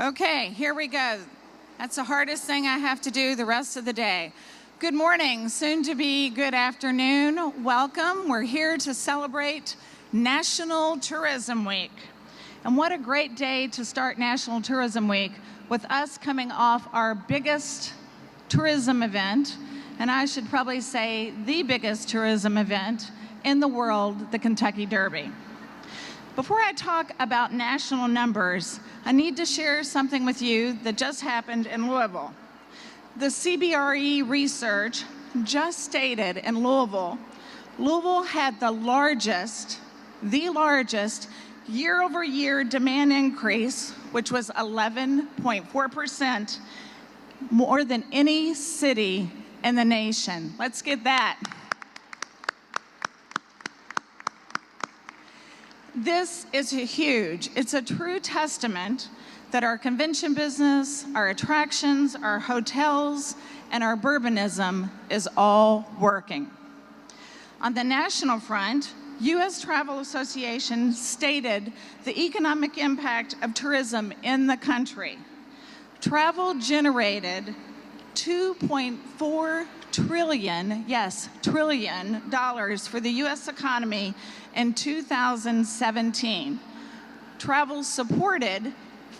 Okay, here we go. That's the hardest thing I have to do the rest of the day. Good morning, soon to be good afternoon. Welcome. We're here to celebrate National Tourism Week. And what a great day to start National Tourism Week with us coming off our biggest tourism event, and I should probably say the biggest tourism event in the world, the Kentucky Derby. Before I talk about national numbers, I need to share something with you that just happened in Louisville. The CBRE research just stated in Louisville had the largest year-over-year demand increase, which was 11.4%, more than any city in the nation. Let's get that. This is huge. It's a true testament that our convention business, our attractions, our hotels, and our bourbonism is all working. On the national front, U.S. Travel Association stated the economic impact of tourism in the country. Travel generated $2.4 trillion, yes, trillion dollars for the U.S. economy in 2017. Travel supported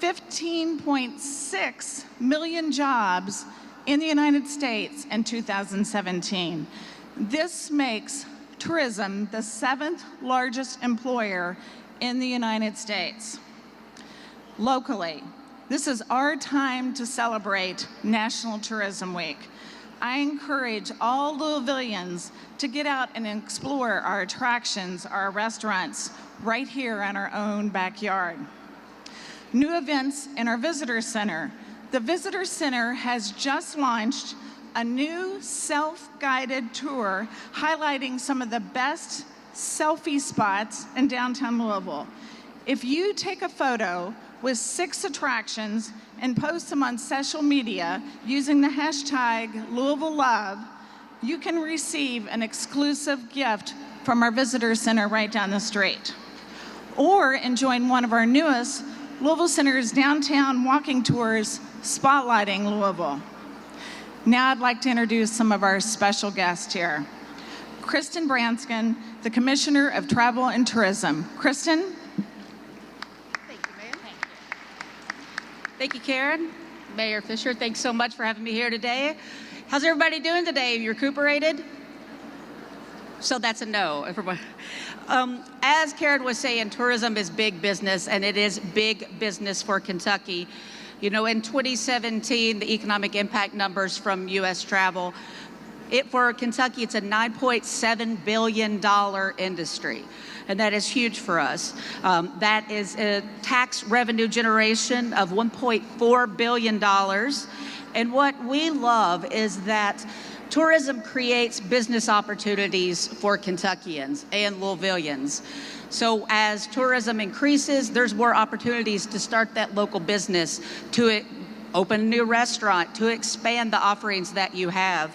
15.6 million jobs in the United States in 2017. This makes tourism the 7th largest employer in the United States. Locally, this is our time to celebrate National Tourism Week. I encourage all Louisvillians to get out and explore our attractions, our restaurants, right here in our own backyard. New events in our visitor center. The visitor center has just launched a new self-guided tour highlighting some of the best selfie spots in downtown Louisville. If you take a photo with 6 attractions and post them on social media using the hashtag Louisville Love, you can receive an exclusive gift from our visitor center right down the street. Or enjoy one of our newest Louisville Center's downtown walking tours spotlighting Louisville. Now I'd like to introduce some of our special guests here. Kristen Branskin, the Commissioner of Travel and Tourism. Kristen? Thank you, Karen. Mayor Fisher, thanks so much for having me here today. How's everybody doing today? You recuperated? So that's a no, everybody. As Karen was saying, tourism is big business, and it is big business for Kentucky. You know, in 2017, the economic impact numbers from U.S. travel, for Kentucky, it's a $9.7 billion industry. And that is huge for us. That is a tax revenue generation of $1.4 billion. And what we love is that tourism creates business opportunities for Kentuckians and Louisvillians. So as tourism increases, there's more opportunities to start that local business, to open a new restaurant, to expand the offerings that you have.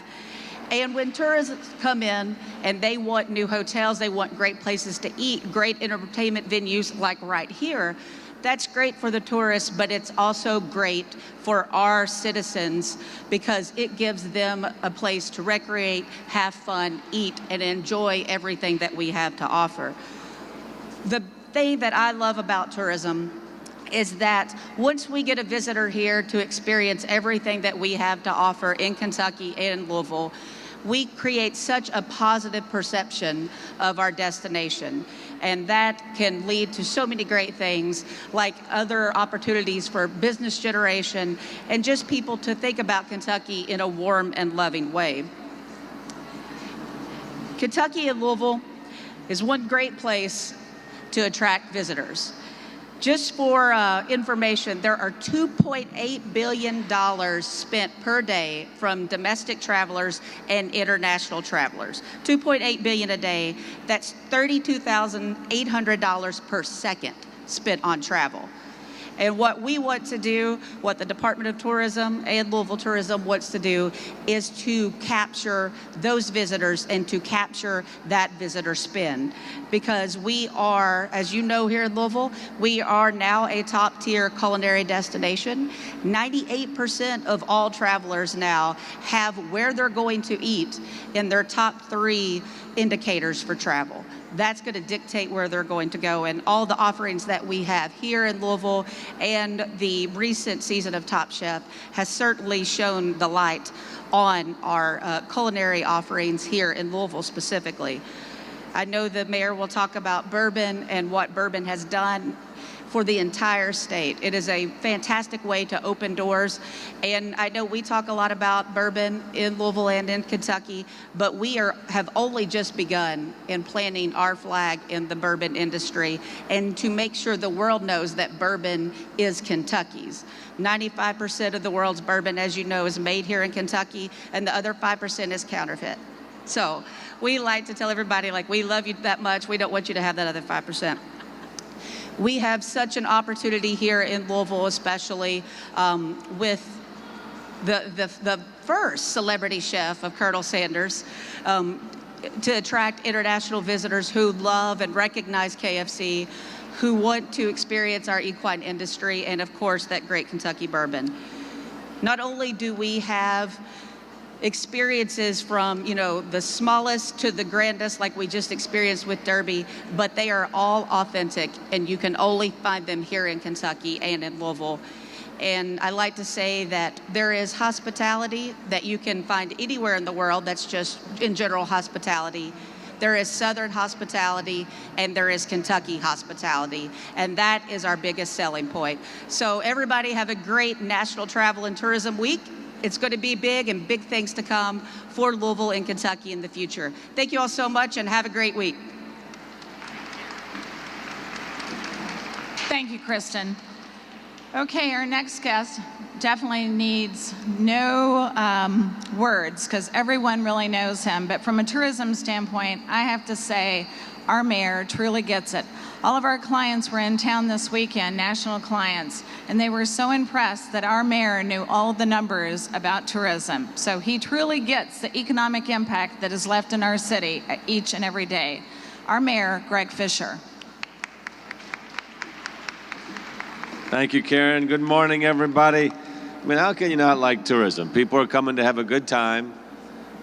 And when tourists come in and they want new hotels, they want great places to eat, great entertainment venues like right here, that's great for the tourists, but it's also great for our citizens because it gives them a place to recreate, have fun, eat, and enjoy everything that we have to offer. The thing that I love about tourism is that once we get a visitor here to experience everything that we have to offer in Kentucky and Louisville, we create such a positive perception of our destination. And that can lead to so many great things, like other opportunities for business generation and just people to think about Kentucky in a warm and loving way. Kentucky and Louisville is one great place to attract visitors. Just for information, there are $2.8 billion spent per day from domestic travelers and international travelers. $2.8 billion a day, that's $32,800 per second spent on travel. And what we want to do, what the Department of Tourism and Louisville Tourism wants to do, is to capture those visitors and to capture that visitor spend. Because we are, as you know here in Louisville, we are now a top tier culinary destination. 98% of all travelers now have where they're going to eat in their top 3 indicators for travel. That's going to dictate where they're going to go. And all the offerings that we have here in Louisville and the recent season of Top Chef has certainly shown the light on our culinary offerings here in Louisville specifically. I know the mayor will talk about bourbon and what bourbon has done for the entire state. It is a fantastic way to open doors. And I know we talk a lot about bourbon in Louisville and in Kentucky, but we have only just begun in planting our flag in the bourbon industry and to make sure the world knows that bourbon is Kentucky's. 95% of the world's bourbon, as you know, is made here in Kentucky, and the other 5% is counterfeit. So we like to tell everybody, like, we love you that much. We don't want you to have that other 5%. We have such an opportunity here in Louisville, especially with the first celebrity chef of Colonel Sanders, to attract international visitors who love and recognize KFC, who want to experience our equine industry, and of course, that great Kentucky bourbon. Not only do we have experiences from, you know, the smallest to the grandest, like we just experienced with Derby, but they are all authentic, and you can only find them here in Kentucky and in Louisville. And I like to say that there is hospitality that you can find anywhere in the world that's just in general hospitality. There is Southern hospitality, and there is Kentucky hospitality, and that is our biggest selling point. So everybody have a great National Travel and Tourism Week. It's going to be big, and big things to come for Louisville and Kentucky in the future. Thank you all so much, and have a great week. Thank you, Kristen. Okay, our next guest definitely needs no words because everyone really knows him. But from a tourism standpoint, I have to say our mayor truly gets it. All of our clients were in town this weekend, national clients, and they were so impressed that our mayor knew all the numbers about tourism. So he truly gets the economic impact that is left in our city each and every day. Our mayor, Greg Fisher. Thank you, Karen. Good morning, everybody. I mean, how can you not like tourism? People are coming to have a good time.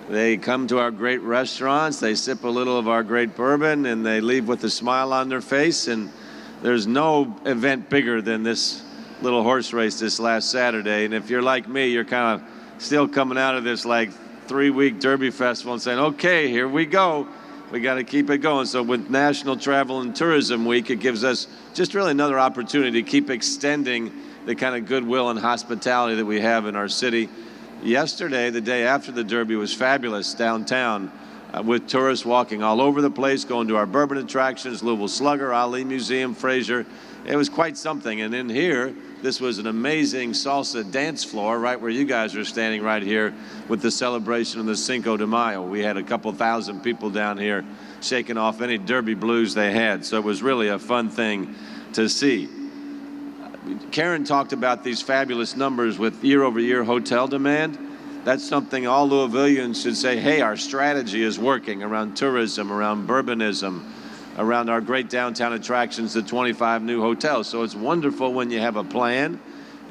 They come to our great restaurants, they sip a little of our great bourbon, and they leave with a smile on their face. And there's no event bigger than this little horse race this last Saturday. And if you're like me, you're kind of still coming out of this like 3-week Derby Festival and saying, okay, here we go. We got to keep it going. So with National Travel and Tourism Week, it gives us just really another opportunity to keep extending the kind of goodwill and hospitality that we have in our city. Yesterday, the day after the Derby, was fabulous downtown with tourists walking all over the place, going to our bourbon attractions, Louisville Slugger, Ali Museum, Fraser. It was quite something. And in here, this was an amazing salsa dance floor right where you guys are standing right here with the celebration of the Cinco de Mayo. We had a couple thousand people down here shaking off any Derby blues they had. So it was really a fun thing to see. Karen talked about these fabulous numbers with year-over-year hotel demand. That's something all Louisvillians should say, hey, our strategy is working around tourism, around bourbonism, around our great downtown attractions, the 25 new hotels. So it's wonderful when you have a plan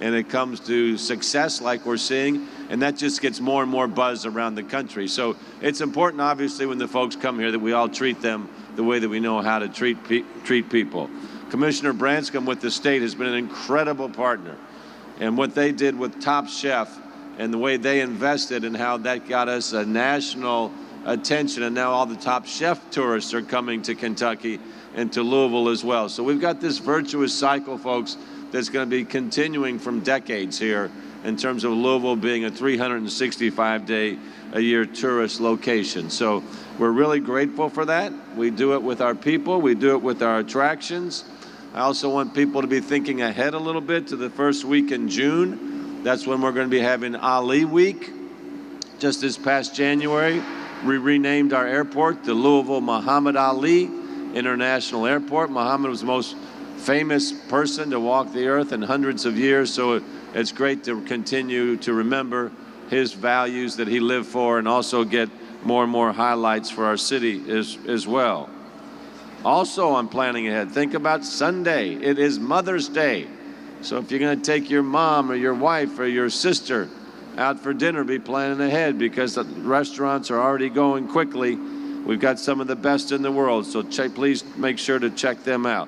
and it comes to success like we're seeing, and that just gets more and more buzz around the country. So it's important, obviously, when the folks come here that we all treat them the way that we know how to treat people. Commissioner Branscombe with the state has been an incredible partner. And what they did with Top Chef and the way they invested and how that got us a national attention, and now all the Top Chef tourists are coming to Kentucky and to Louisville as well. So we've got this virtuous cycle, folks, that's going to be continuing from decades here in terms of Louisville being a 365-day-a-year tourist location. So we're really grateful for that. We do it with our people. We do it with our attractions. I also want people to be thinking ahead a little bit to the first week in June. That's when we're going to be having Ali Week. Just this past January, we renamed our airport the Louisville Muhammad Ali International Airport. Muhammad was the most famous person to walk the earth in hundreds of years, so it's great to continue to remember his values that he lived for and also get more and more highlights for our city as well. Also, I'm planning ahead. Think about Sunday. It is Mother's Day. So if you're going to take your mom or your wife or your sister out for dinner, be planning ahead, because the restaurants are already going quickly. We've got some of the best in the world, so please make sure to check them out.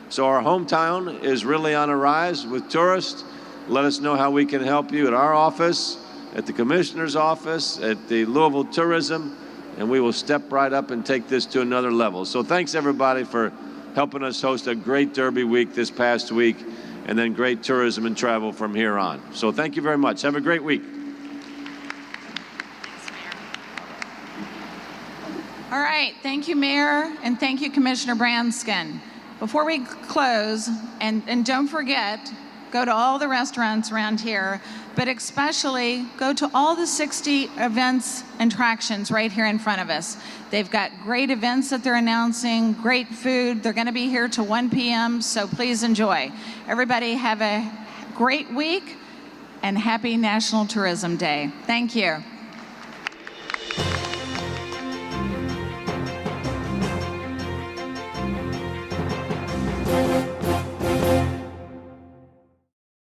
So our hometown is really on a rise with tourists. Let us know how we can help you at our office, at the Commissioner's office, at the Louisville Tourism, and we will step right up and take this to another level. So thanks everybody for helping us host a great Derby week this past week, and then great tourism and travel from here on. So thank you very much. Have a great week. All right, thank you, Mayor, and thank you, Commissioner Branskin. Before we close, and don't forget, go to all the restaurants around here, but especially go to all the 60 events and attractions right here in front of us. They've got great events that they're announcing, great food. They're going to be here till 1 p.m., so please enjoy. Everybody have a great week, and happy National Tourism Day. Thank you.